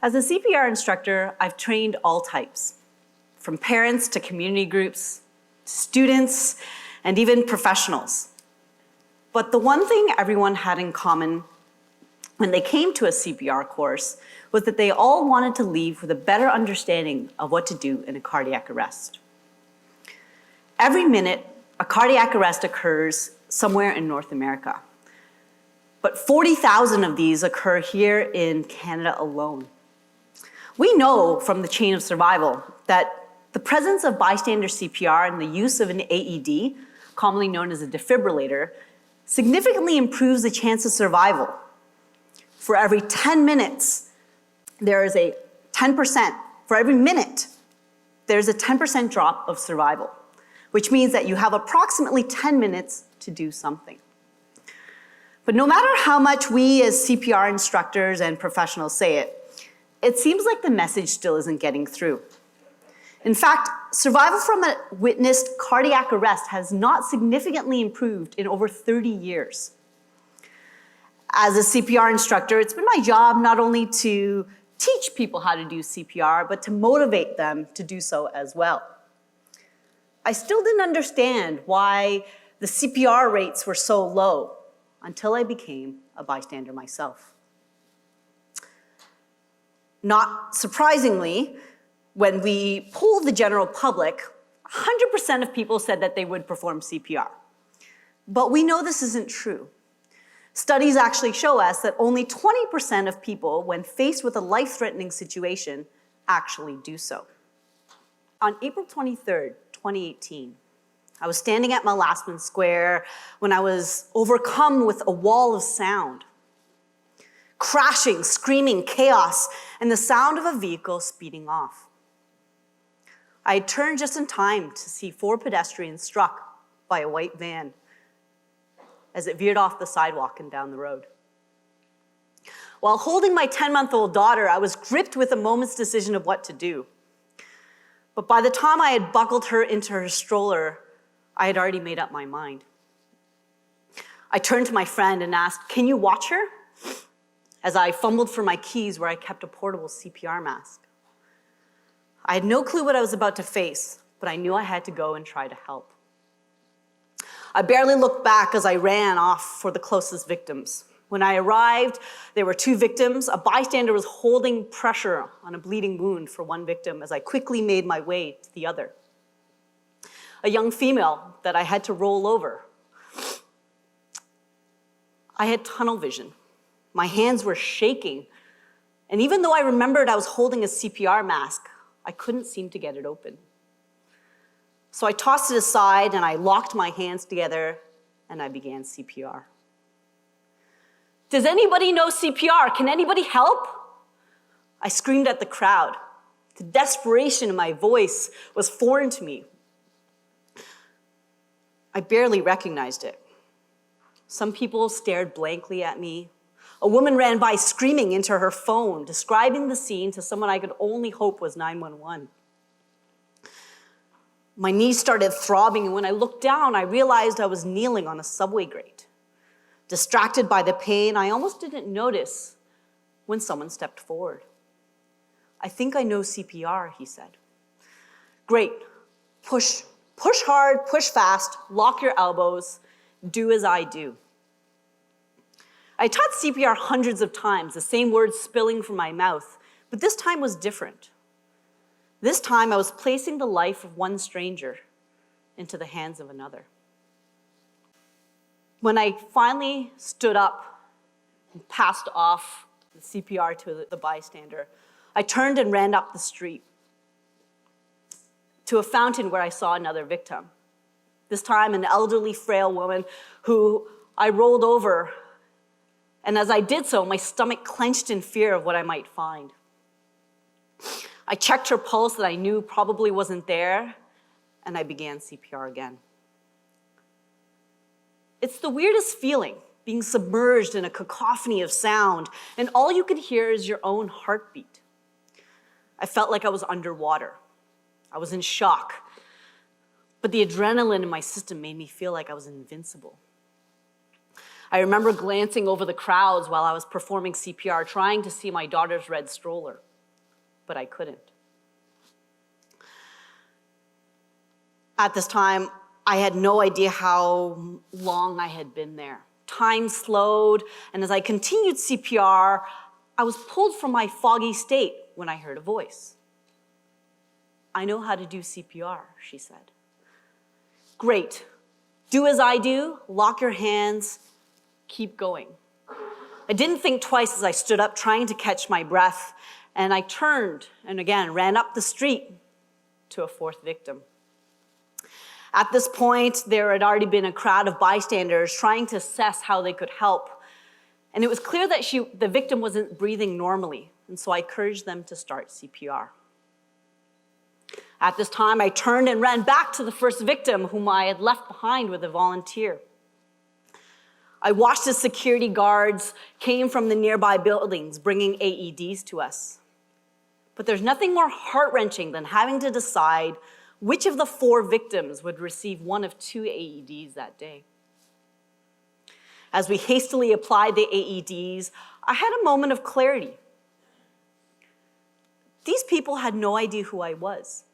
As a CPR instructor, I've trained all types, from parents to community groups, to students, and even professionals. But the one thing everyone had in common when they came to a CPR course was that they all wanted to leave with a better understanding of what to do in a cardiac arrest. Every minute, a cardiac arrest occurs somewhere in North America. But 40,000 of these occur here in Canada alone. We know from the chain of survival that the presence of bystander CPR and the use of an AED, commonly known as a defibrillator, significantly improves the chance of survival. For every 10 minutes, there is a 10%, for every minute, there's a 10% drop of survival, which means that you have approximately 10 minutes to do something. But no matter how much we as CPR instructors and professionals say it, it seems like the message still isn't getting through. In fact, survival from a witnessed cardiac arrest has not significantly improved in over 30 years. As a CPR instructor, it's been my job not only to teach people how to do CPR, but to motivate them to do so as well. I still didn't understand why the CPR rates were so low until I became a bystander myself. Not surprisingly, when we polled the general public, 100% of people said that they would perform CPR. But we know this isn't true. Studies actually show us that only 20% of people, when faced with a life-threatening situation, actually do so. On April 23rd, 2018, I was standing at Malasman Square when I was overcome with a wall of sound. Crashing, screaming, chaos, and the sound of a vehicle speeding off. I had turned just in time to see 4 pedestrians struck by a white van as it veered off the sidewalk and down the road. While holding my 10-month-old daughter, I was gripped with a moment's decision of what to do. But by the time I had buckled her into her stroller, I had already made up my mind. I turned to my friend and asked, "Can you watch her?" as I fumbled for my keys where I kept a portable CPR mask. I had no clue what I was about to face, but I knew I had to go and try to help. I barely looked back as I ran off for the closest victims. When I arrived, there were 2 victims. A bystander was holding pressure on a bleeding wound for one victim as I quickly made my way to the other. A young female that I had to roll over. I had tunnel vision. My hands were shaking, and even though I remembered I was holding a CPR mask, I couldn't seem to get it open. So I tossed it aside and I locked my hands together and I began CPR. "Does anybody know CPR? Can anybody help?" I screamed at the crowd. The desperation in my voice was foreign to me. I barely recognized it. Some people stared blankly at me. A woman ran by screaming into her phone, describing the scene to someone I could only hope was 911. My knees started throbbing, and when I looked down, I realized I was kneeling on a subway grate. Distracted by the pain, I almost didn't notice when someone stepped forward. "I think I know CPR," he said. "Great. Push hard, push fast, lock your elbows, do as I do." I taught CPR hundreds of times, the same words spilling from my mouth, but this time was different. This time I was placing the life of one stranger into the hands of another. When I finally stood up and passed off the CPR to the bystander, I turned and ran up the street to a fountain where I saw another victim. This time an elderly, frail woman who I rolled over, and as I did so, my stomach clenched in fear of what I might find. I checked her pulse that I knew probably wasn't there, and I began CPR again. It's the weirdest feeling, being submerged in a cacophony of sound, and all you could hear is your own heartbeat. I felt like I was underwater. I was in shock, but the adrenaline in my system made me feel like I was invincible. I remember glancing over the crowds while I was performing CPR, trying to see my daughter's red stroller. but I couldn't. At this time, I had no idea how long I had been there. Time slowed, and as I continued CPR, I was pulled from my foggy state when I heard a voice. "I know how to do CPR," she said. "Great. Do as I do, lock your hands, keep going." I didn't think twice as I stood up trying to catch my breath, and I turned and again ran up the street to a fourth victim. At this point, there had already been a crowd of bystanders trying to assess how they could help, and it was clear that the victim wasn't breathing normally, and so I encouraged them to start CPR. At this time, I turned and ran back to the first victim, whom I had left behind with a volunteer. I watched as security guards came from the nearby buildings, bringing AEDs to us. But there's nothing more heart-wrenching than having to decide which of the 4 victims would receive one of 2 AEDs that day. As we hastily applied the AEDs, I had a moment of clarity. These people had no idea who I was.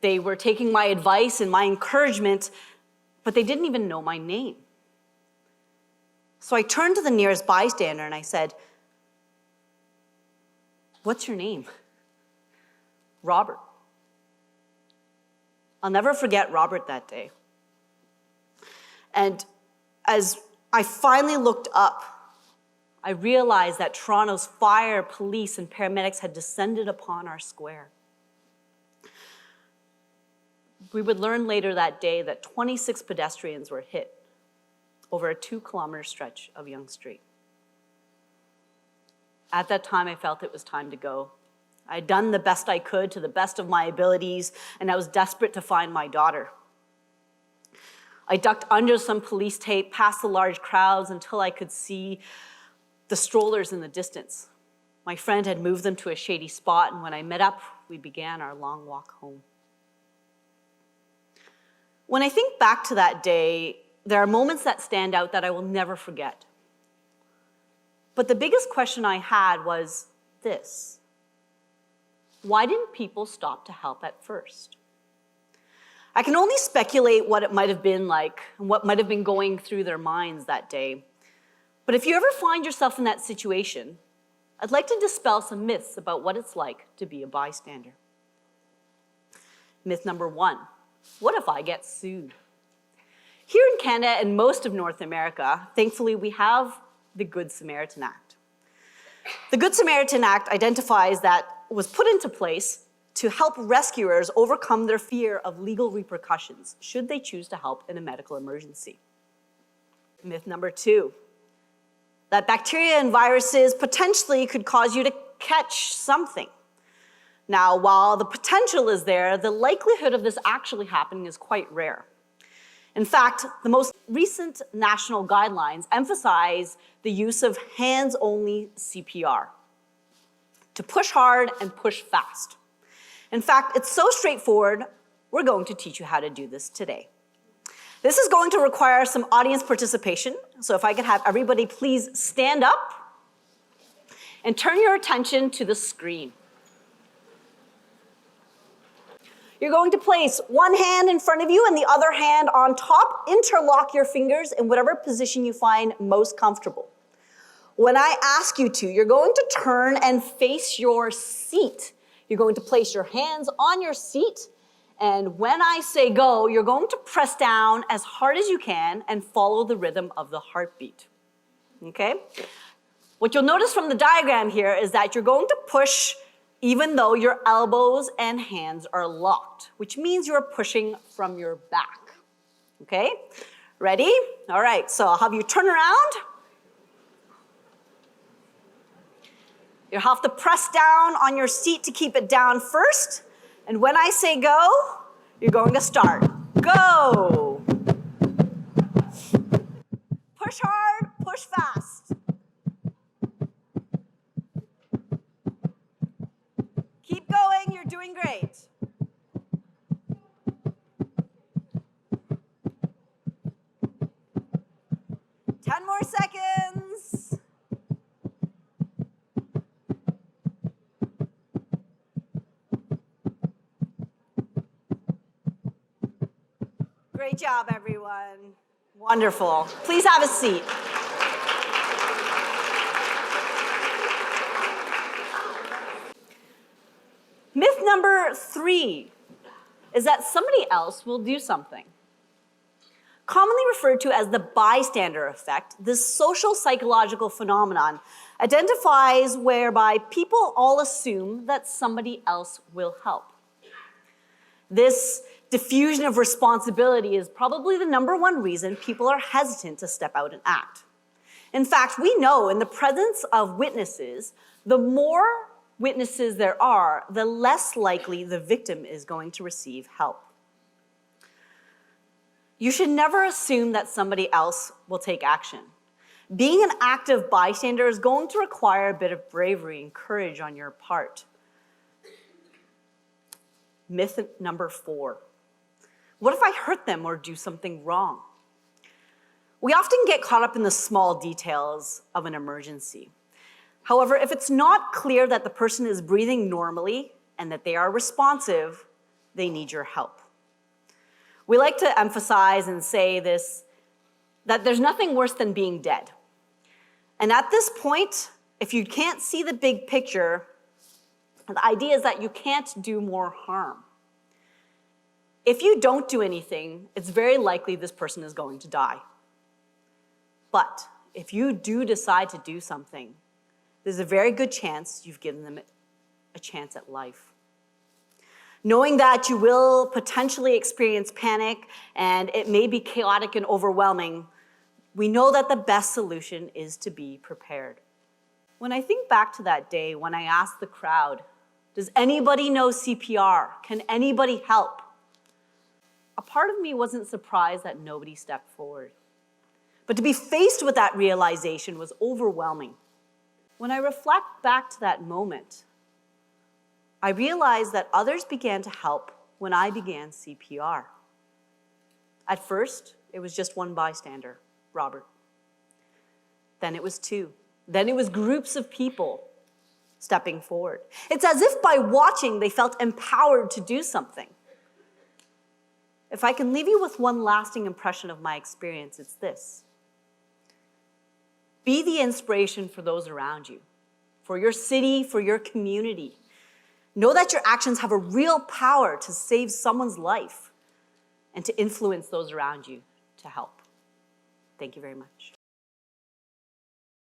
They were taking my advice and my encouragement, but they didn't even know my name. So I turned to the nearest bystander and I said, "What's your name?" "Robert." I'll never forget Robert that day. And as I finally looked up, I realized that Toronto's fire, police, and paramedics had descended upon our square. We would learn later that day that 26 pedestrians were hit over a 2-kilometer stretch of Yonge Street. At that time, I felt it was time to go. I had done the best I could to the best of my abilities, and I was desperate to find my daughter. I ducked under some police tape, past the large crowds, until I could see the strollers in the distance. My friend had moved them to a shady spot, and when I met up, we began our long walk home. When I think back to that day, there are moments that stand out that I will never forget. But the biggest question I had was this: why didn't people stop to help at first? I can only speculate what it might have been like and what might have been going through their minds that day. But if you ever find yourself in that situation, I'd like to dispel some myths about what it's like to be a bystander. Myth number 1, what if I get sued? Here in Canada and most of North America, thankfully, we have the Good Samaritan Act. The Good Samaritan Act identifies that was put into place to help rescuers overcome their fear of legal repercussions should they choose to help in a medical emergency. Myth number 2, that bacteria and viruses potentially could cause you to catch something. Now, while the potential is there, the likelihood of this actually happening is quite rare. In fact, the most recent national guidelines emphasize the use of hands-only CPR to push hard and push fast. In fact, it's so straightforward, we're going to teach you how to do this today. This is going to require some audience participation, so if I could have everybody please stand up and turn your attention to the screen. You're going to place one hand in front of you and the other hand on top. Interlock your fingers in whatever position you find most comfortable. When I ask you to, you're going to turn and face your seat. You're going to place your hands on your seat, and when I say go, you're going to press down as hard as you can and follow the rhythm of the heartbeat. Okay? What you'll notice from the diagram here is that you're going to push even though your elbows and hands are locked, which means you're pushing from your back. Okay? Ready? All right, so I'll have you turn around. You'll have to press down on your seat to keep it down first. And when I say go, you're going to start. Go. Push hard, push fast. Keep going, you're doing great. Ten more seconds. Great job, everyone. Wonderful. Please have a seat. Myth number 3 is that somebody else will do something. Commonly referred to as the bystander effect, this social psychological phenomenon identifies whereby people all assume that somebody else will help. This diffusion of responsibility is probably the #1 reason people are hesitant to step out and act. In fact, we know in the presence of witnesses, the more witnesses there are, the less likely the victim is going to receive help. You should never assume that somebody else will take action. Being an active bystander is going to require a bit of bravery and courage on your part. Myth number 4. What if I hurt them or do something wrong? We often get caught up in the small details of an emergency. However, if it's not clear that the person is breathing normally and that they are responsive, they need your help. We like to emphasize and say this, that there's nothing worse than being dead. And at this point, if you can't see the big picture, the idea is that you can't do more harm. If you don't do anything, it's very likely this person is going to die. But if you do decide to do something, there's a very good chance you've given them a chance at life. Knowing that you will potentially experience panic and it may be chaotic and overwhelming, we know that the best solution is to be prepared. When I think back to that day when I asked the crowd, does anybody know CPR? Can anybody help? A part of me wasn't surprised that nobody stepped forward. But to be faced with that realization was overwhelming. When I reflect back to that moment, I realized that others began to help when I began CPR. At first, it was just one bystander, Robert. Then it was 2. Then it was groups of people stepping forward. It's as if by watching, they felt empowered to do something. If I can leave you with one lasting impression of my experience, it's this. Be the inspiration for those around you, for your city, for your community. Know that your actions have a real power to save someone's life and to influence those around you to help. Thank you very much.